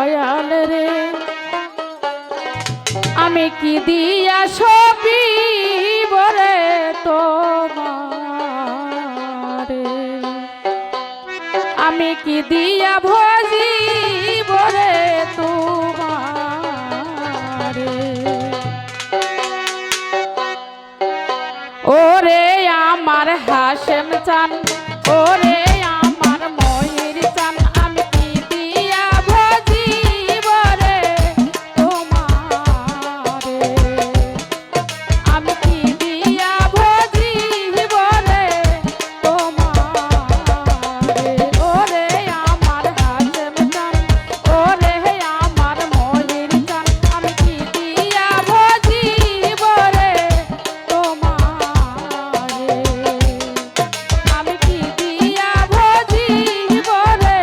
দয়াল রে আমি কি দিয়া সবই বরে তোমারে আমি কি দিয়া ভজি বরে তোমারে ওরে আমার হাশেম চান ওরে আমার ময়ূর চান আমি কি দিয়া ভজি বরে তোমারে আমি কি দিয়া ভজি বরে তোমারে ওরে আমার হাশেম চান ওরে আমার ময়ূর চান আমি কি দিয়া ভজি বরে তোমারে আমি কি দিয়া ভজি বরে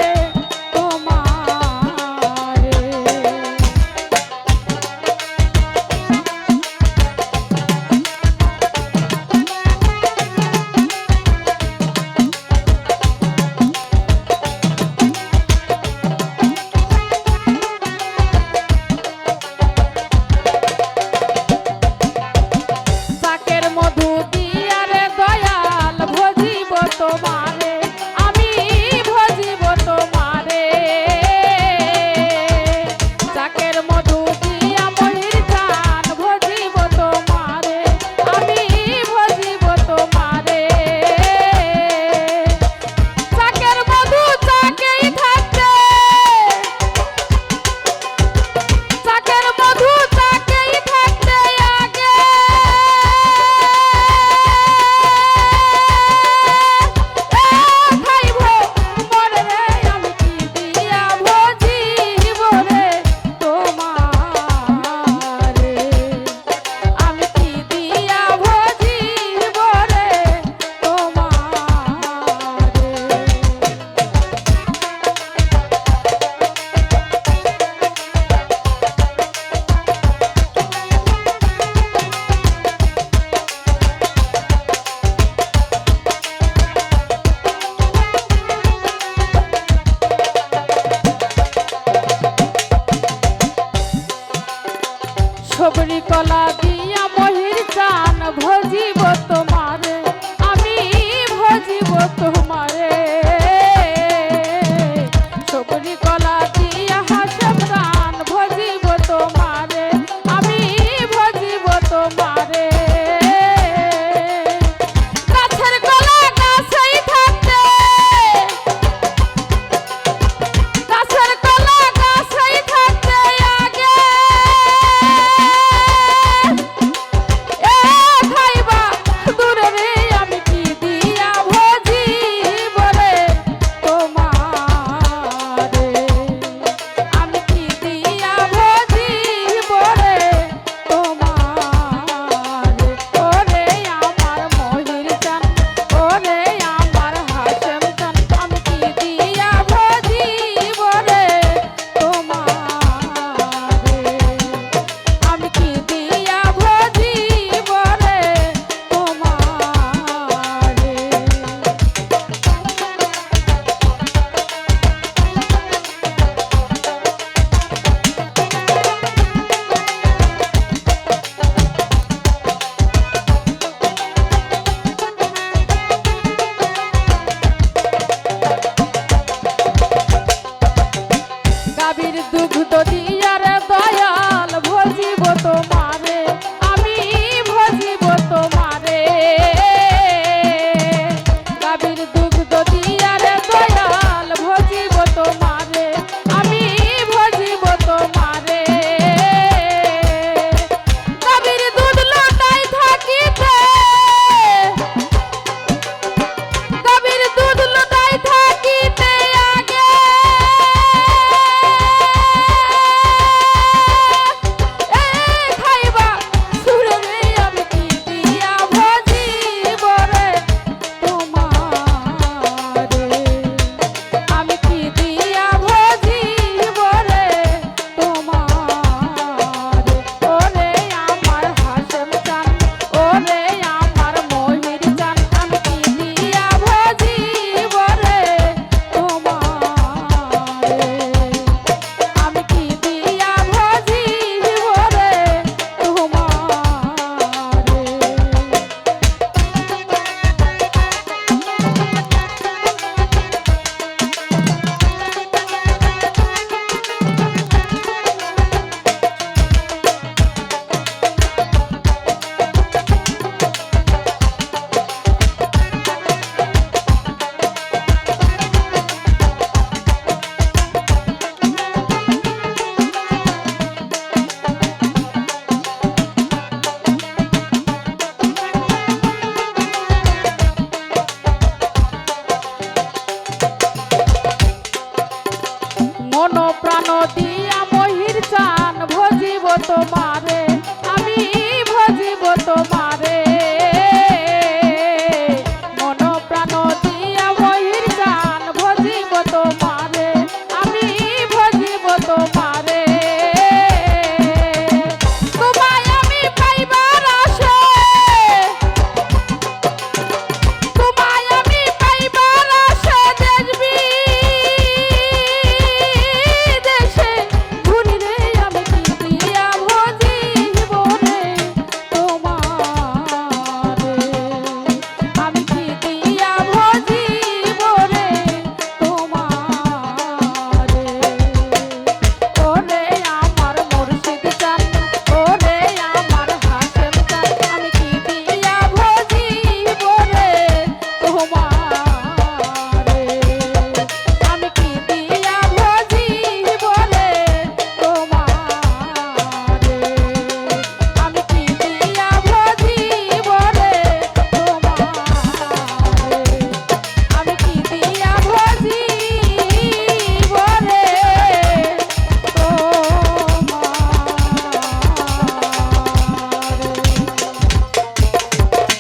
তোমারে চাকের মধু দিয়া রে দয়াল ভজিব তোমারে আমি ভজিব তোমারে চাকের মধু দিয়া মহির চান ভজিব তোমারে আমি ভজিব তোমারে চাকের মধু চাকেই থাকতে চাকের মধু চাকেই থাকতে আগে খাইব মরে রে আমি কি দিয়া ভজিব রে তোমারে আমি কি দিয়া ভজিব রে তোমারে সবরি কলা দিয়া মহির চান ভজিব তোমারে আমি ভজিব তোমারে সবরি কলা দিয়া হাসেম চান ভজিব তোমারে আমি ভজিব তোমারে গাছের কলা গাছেই থাকতে গাছের কলা গাছেই থাকতে আগে খাইবা দূরে রে আমি কি দিয়া ভজিব রে তোমারে আমি কি দিয়া ভজিব রে তোমারে ওরে আমার মহির চান ওরে আমার হাশেম চান আমি কি দিয়া ভজিব রে তোমারে আমি কি দিয়া ভজিব রে তোমারে গাভীর দুগ্ধ দিয়া রে দয়াল ভজিব তোমারে আমি ভজিব তোমারে গাভীর দুগ্ধ দিয়া রে দয়াল ভজিব তোমারে আমি ভজিব তোমারে গাভীর দুধ লটাই থাকিতে গাভীর দুধ লটাই থাকিতে আগে মন প্রাণ দিয়া মহির চান ভজিব তোমারে